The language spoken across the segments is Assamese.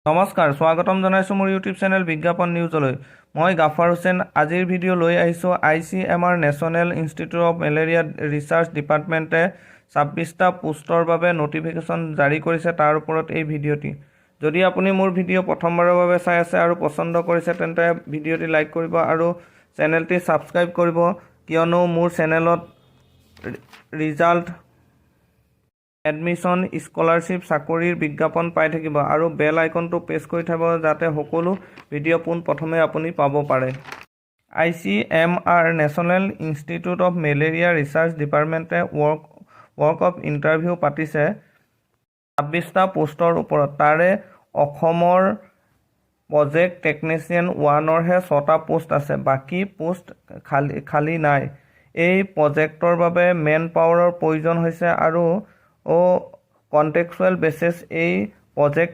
নমস্কাৰ, স্বাগতম জনাইছোঁ মোৰ ইউটিউব চেনেল বিজ্ঞাপন নিউজলৈ। মই গাফাৰ হুছেইন। আজিৰ ভিডিঅ' লৈ আহিছোঁ ICMR national institute of malaria research ডিপাৰ্টমেণ্টে 26টা পোষ্টৰ বাবে নটিফিকেশ্যন জাৰি কৰিছে, তাৰ ওপৰত এই ভিডিঅ'টি। যদি আপুনি মোৰ ভিডিঅ' প্ৰথমবাৰৰ বাবে চাই আছে আৰু পচন্দ কৰিছে তেন্তে ভিডিঅ'টি লাইক কৰিব আৰু চেনেলটি ছাবস্ক্ৰাইব কৰিব, কিয়নো মোৰ চেনেলত ৰিজাল্ট, এডমিশ্যন, স্কলাৰশ্বিপ, চাকৰিৰ বিজ্ঞাপন পাই থাকিব আৰু বেল আইকনটো প্ৰেছ কৰি থাকিব যাতে সকলো ভিডিঅ' পোনপ্ৰথমে আপুনি পাব পাৰে। ICMR national institute of malaria research ডিপাৰ্টমেণ্টে ৱৰ্ক অফ ইণ্টাৰভিউ পাতিছে 26টা পোষ্টৰ ওপৰত। তাৰে অসমৰ প্ৰজেক্ট টেকনিচিয়ান 1ৰহে 6টা পোষ্ট আছে, বাকী পোষ্ট খালী নাই। এই প্ৰজেক্টৰ বাবে মেন পাৱাৰৰ প্ৰয়োজন হৈছে আৰু কণ্টেক্সুৱেল বেচিছ। এই প্ৰজেক্ট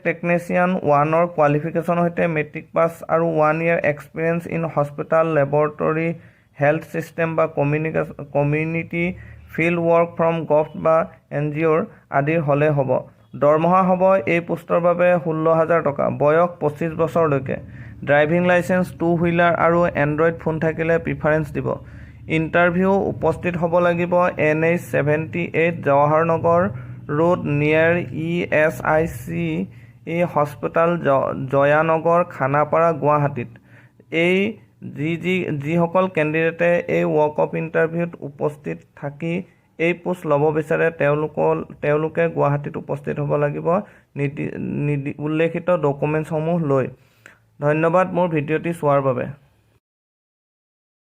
টেকনিচিয়ান 1ৰ কোৱালিফিকেশ্যন সৈতে মেট্ৰিক পাছ আৰু 1 year experience in hospital, laboratory, health system বা community field work from govt বা NGOৰ আদিৰ হ'লে হ'ব। দৰমহা হ'ব এই পোষ্টৰ বাবে 16,000 টকা। বয়স 25 বছৰলৈকে। ড্ৰাইভিং লাইচেন্স, 2 হুইলাৰ আৰু এণ্ড্ৰইড ফোন থাকিলে প্ৰিফাৰেঞ্চ দিব। ইণ্টাৰভিউ উপস্থিত হ'ব লাগিব NH 78 জৱাহৰ নগৰ ৰোড নিয়াৰ ESIC হস্পিটেল, জয়ানগৰ, খানাপাৰা, গুৱাহাটীত। যিসকল কেণ্ডিডেটে এই ৱৰ্ক অফ ইণ্টাৰভিউত উপস্থিত থাকি এই পোষ্ট ল'ব বিচাৰে তেওঁলোকে গুৱাহাটীত উপস্থিত হ'ব লাগিব উল্লেখিত ডকুমেণ্টছসমূহ লৈ। ধন্যবাদ মোৰ ভিডিঅ'টি চোৱাৰ বাবে।